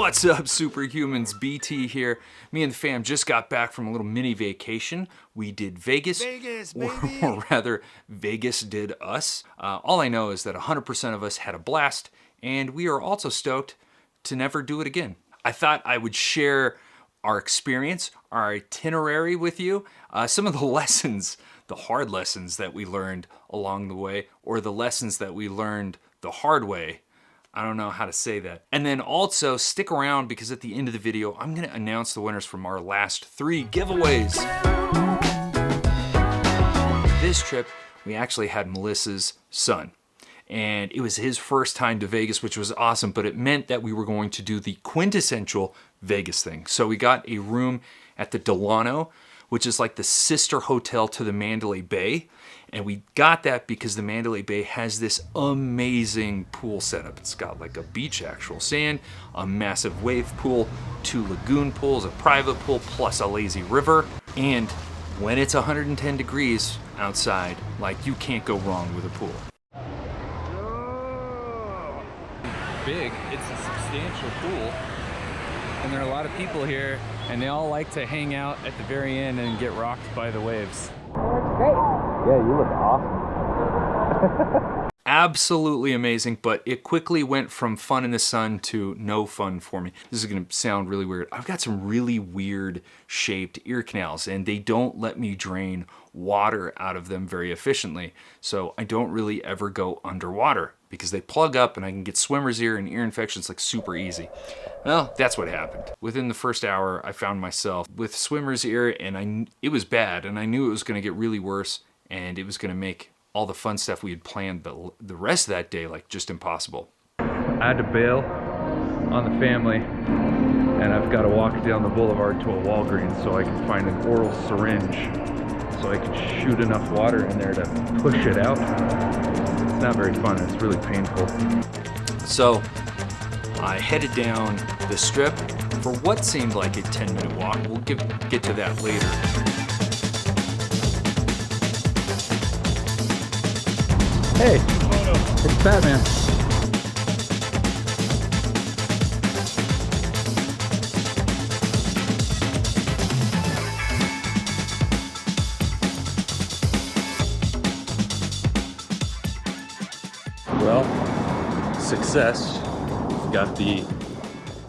What's up, superhumans? BT here. Me and the fam just got back from a little mini vacation. We did Vegas, or rather, Vegas did us. All I know is that 100% of us had a blast, and we are also stoked to never do it again. I thought I would share our experience, our itinerary with you, some of the lessons, the hard lessons that we learned along the way, or the lessons that we learned the hard way. I don't know how to say that. And then also stick around because at the end of the video, I'm gonna announce the winners from our last 3 giveaways. This trip, we actually had Melissa's son. And it was his first time to Vegas, which was awesome, but it meant that we were going to do the quintessential Vegas thing. So we got a room at the Delano, which is like the sister hotel to the Mandalay Bay. And we got that because the Mandalay Bay has this amazing pool setup. It's got like a beach, actual sand, a massive wave pool, 2 lagoon pools, a private pool, plus a lazy river. And when it's 110 degrees outside, like you can't go wrong with a pool. Big, it's a substantial pool. And there are a lot of people here, and they all like to hang out at the very end and get rocked by the waves. Looks great. Yeah, you look awesome. Absolutely amazing, but it quickly went from fun in the sun to no fun for me. This is gonna sound really weird. I've got some really weird shaped ear canals, and they don't let me drain water out of them very efficiently. So I don't really ever go underwater because they plug up and I can get swimmer's ear and ear infections like super easy. Well, that's what happened. Within the first hour, I found myself with swimmer's ear, and it was bad, and I knew it was gonna get really worse, and it was gonna make all the fun stuff we had planned the rest of that day like just impossible. I had to bail on the family, and I've got to walk down the boulevard to a Walgreens so I can find an oral syringe so I can shoot enough water in there to push it out. It's not very fun, it's really painful. So I headed down the strip for what seemed like a 10-minute walk. We'll get to that later. Hey, it's Batman. Well, success. We've got the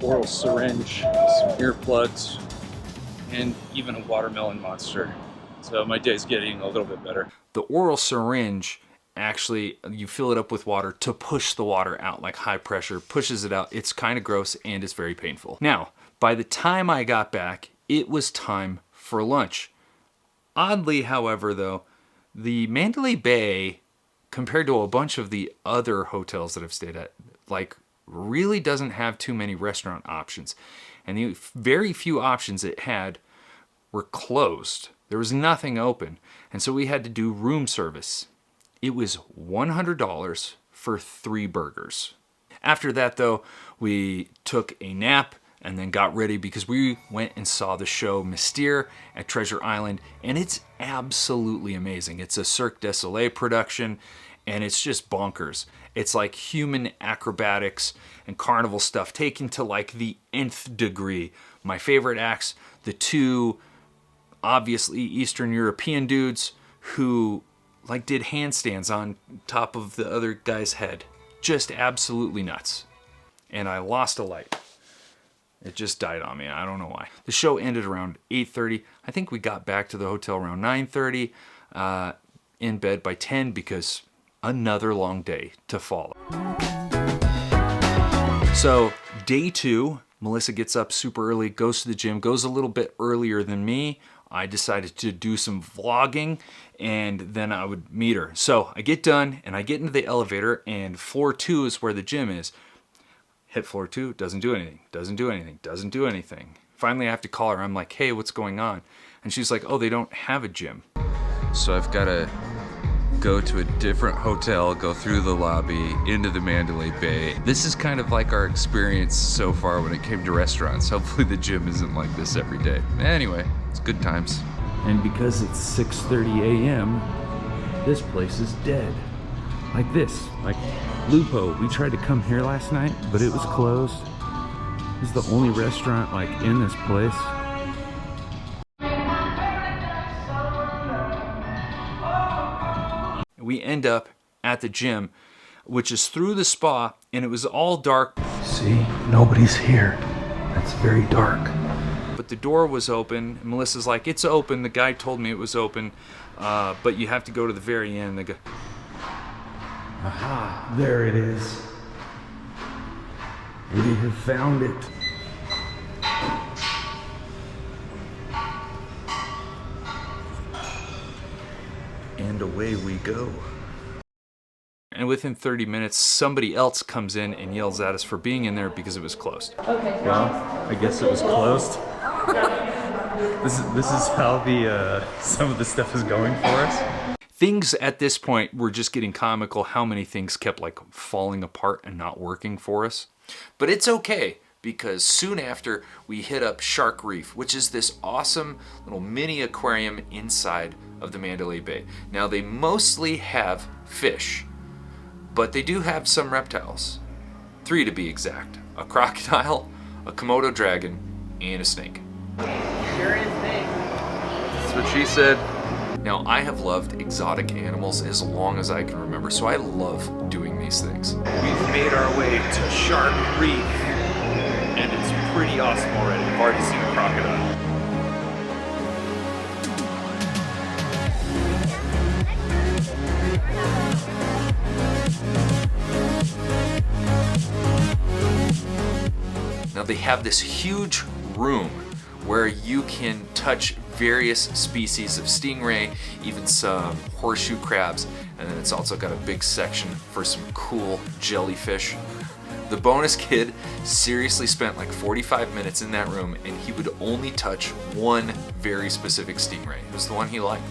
oral syringe, some earplugs, and even a watermelon monster. So my day's getting a little bit better. The oral syringe, actually, you fill it up with water to push the water out, like high pressure, pushes it out. It's kind of gross and it's very painful. Now, by the time I got back, it was time for lunch. Oddly, however, though, the Mandalay Bay, compared to a bunch of the other hotels that I've stayed at, like really doesn't have too many restaurant options. And the very few options it had were closed. There was nothing open. And so we had to do room service. It was $100 for 3 burgers. After that, though, we took a nap and then got ready because we went and saw the show Mystere at Treasure Island, and it's absolutely amazing. It's a Cirque du Soleil production, and it's just bonkers. It's like human acrobatics and carnival stuff taken to like the nth degree. My favorite acts, the 2 obviously Eastern European dudes who like did handstands on top of the other guy's head. Just absolutely nuts. And I lost a light. It just died on me. I don't know why. The show ended around 8:30. I think we got back to the hotel around 9:30, in bed by 10 because another long day to follow. So day 2, Melissa gets up super early, goes to the gym, goes a little bit earlier than me. I decided to do some vlogging and then I would meet her. So I get done and I get into the elevator, and floor 2 is where the gym is. Hit floor 2, doesn't do anything, doesn't do anything, doesn't do anything. Finally I have to call her. I'm like, hey, what's going on? And she's like, oh, they don't have a gym. So I've got to go to a different hotel, go through the lobby, into the Mandalay Bay. This is kind of like our experience so far when it came to restaurants. Hopefully the gym isn't like this every day. Anyway, it's good times. And because it's 6:30 a.m., this place is dead. Like this, like Lupo. We tried to come here last night, but it was closed. This is the only restaurant like in this place. We end up at the gym, which is through the spa, and it was all dark. See, nobody's here. It's very dark. But the door was open. And Melissa's like, it's open. The guy told me it was open, but you have to go to the very end. They go, Aha, there it is. We have found it. and away we go. And within 30 minutes, somebody else comes in and yells at us for being in there because it was closed. Okay. Well, I guess it was closed. This is how the some of the stuff is going for us. Things at this point were just getting comical, how many things kept like falling apart and not working for us. But it's okay, because soon after we hit up Shark Reef, which is this awesome little mini aquarium inside of the Mandalay Bay. Now they mostly have fish, but they do have some reptiles. 3 to be exact. A crocodile, a Komodo dragon, and a snake. Sure is big. That's what she said. Now, I have loved exotic animals as long as I can remember, so I love doing these things. We've made our way to Shark Reef, and it's pretty awesome already. I've already seen a crocodile. Now, they have this huge room where you can touch various species of stingray, even some horseshoe crabs, and then it's also got a big section for some cool jellyfish. The bonus kid seriously spent like 45 minutes in that room, and he would only touch one very specific stingray. It was the one he liked.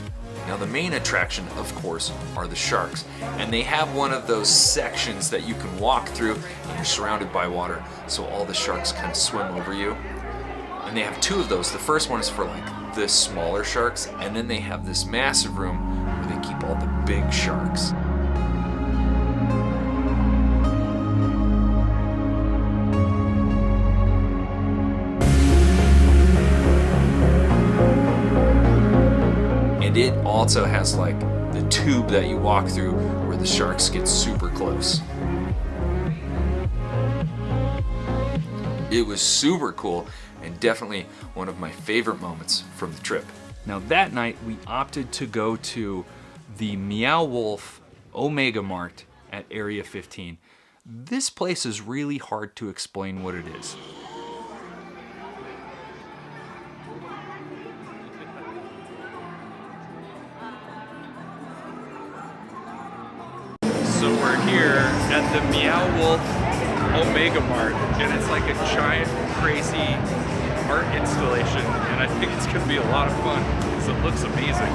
Now, the main attraction, of course, are the sharks, and they have one of those sections that you can walk through and you're surrounded by water, so all the sharks kind of swim over you. And they have 2 of those. The first one is for like the smaller sharks, and then they have this massive room where they keep all the big sharks. And it also has like the tube that you walk through where the sharks get super close. It was super cool and definitely one of my favorite moments from the trip. Now that night we opted to go to the Meow Wolf Omega Mart at Area 15. This place is really hard to explain what it is. So we're here at the Meow Wolf Omega Mart, and it's like a giant, crazy art installation, and I think it's gonna be a lot of fun because it looks amazing.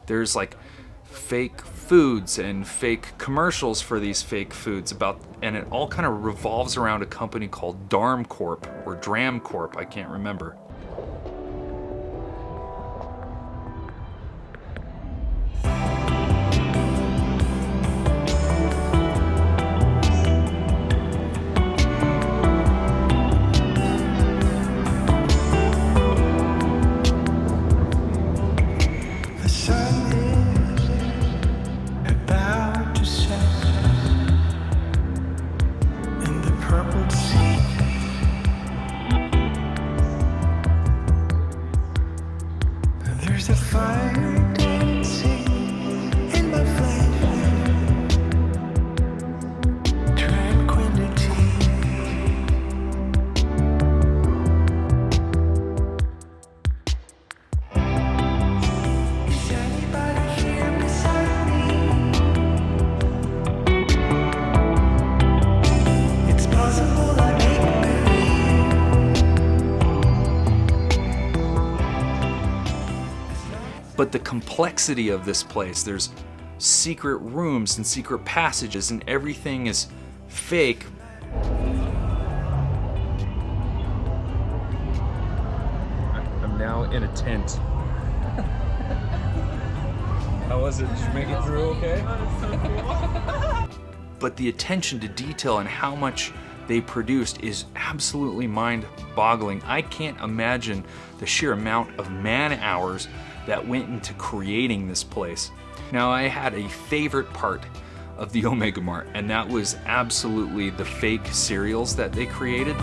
There's like fake foods and fake commercials for these fake foods and it all kind of revolves around a company called Darm Corp or Dram Corp, I can't remember. There's a fire dancing in my flesh, tranquility. Is anybody here beside me? It's possible I make But the complexity of this place, there's secret rooms and secret passages and everything is fake. I'm now in a tent. How was it? Did you make it through okay? But the attention to detail and how much they produced is absolutely mind-boggling. I can't imagine the sheer amount of man-hours that went into creating this place. Now, I had a favorite part of the Omega Mart, and that was absolutely the fake cereals that they created.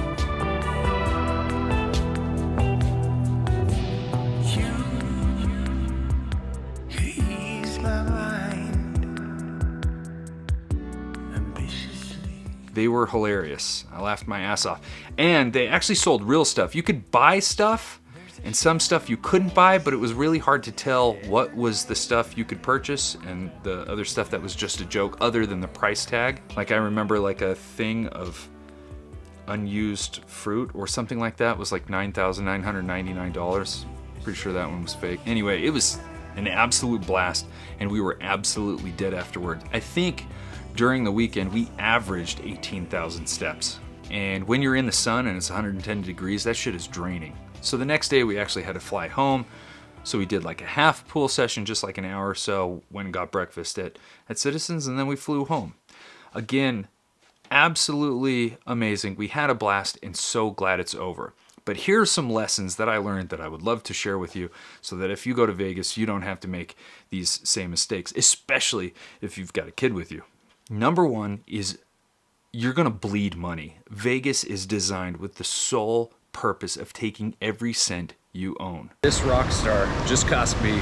Ease my mind ambitiously. They were hilarious. I laughed my ass off. And they actually sold real stuff. You could buy stuff, and some stuff you couldn't buy, but it was really hard to tell what was the stuff you could purchase and the other stuff that was just a joke other than the price tag. Like I remember like a thing of unused fruit or something like that was like $9,999. Pretty sure that one was fake. Anyway, it was an absolute blast, and we were absolutely dead afterward. I think during the weekend we averaged 18,000 steps. And when you're in the sun and it's 110 degrees, that shit is draining. So the next day we actually had to fly home. So we did like a half pool session, just like an hour or so, went and got breakfast at Citizens, and then we flew home. Again, absolutely amazing. We had a blast and so glad it's over. But here's some lessons that I learned that I would love to share with you so that if you go to Vegas, you don't have to make these same mistakes, especially if you've got a kid with you. Number one is you're gonna bleed money. Vegas is designed with the sole purpose of taking every cent you own. This rock star just cost me,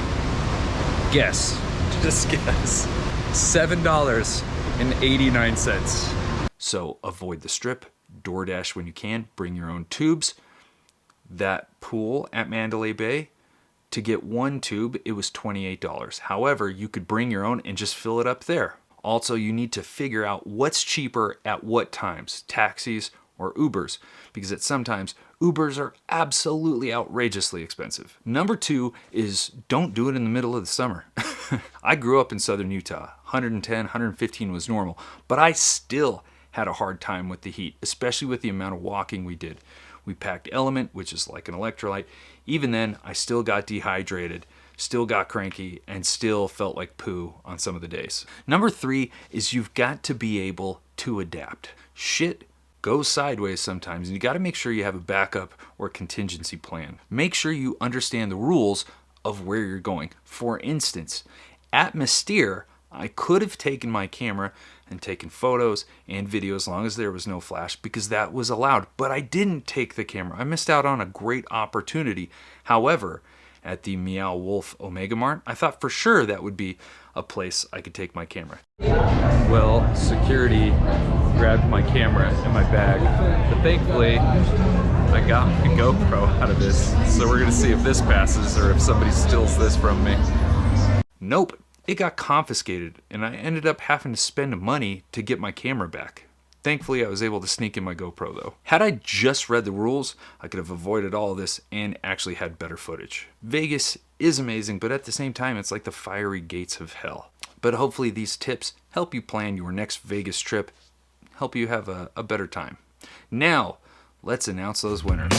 just guess, $7.89. So avoid the strip, DoorDash when you can, bring your own tubes. That pool at Mandalay Bay, to get one tube, it was $28. However, you could bring your own and just fill it up there. Also, you need to figure out what's cheaper at what times, taxis or Ubers, because at sometimes Ubers are absolutely outrageously expensive. Number two is don't do it in the middle of the summer. I grew up in southern Utah. 110, 115 was normal, but I still had a hard time with the heat, especially with the amount of walking we did. We packed Element, which is like an electrolyte. Even then, I still got dehydrated, still got cranky, and still felt like poo on some of the days. Number three is you've got to be able to adapt. Shit goes sideways sometimes, and you got to make sure you have a backup or contingency plan. Make sure you understand the rules of where you're going. For instance, at Mystere, I could have taken my camera and taken photos and video as long as there was no flash, because that was allowed, but I didn't take the camera. I missed out on a great opportunity. However, at the Meow Wolf Omega Mart, I thought for sure that would be a place I could take my camera. Well, security grabbed my camera and my bag, but thankfully I got my GoPro out of this, so we're gonna see if this passes or if somebody steals this from me. Nope, it got confiscated, and I ended up having to spend money to get my camera back. Thankfully, I was able to sneak in my GoPro though. Had I just read the rules, I could have avoided all of this and actually had better footage. Vegas is amazing, but at the same time, it's like the fiery gates of hell. But hopefully these tips help you plan your next Vegas trip, help you have a better time. Now, let's announce those winners.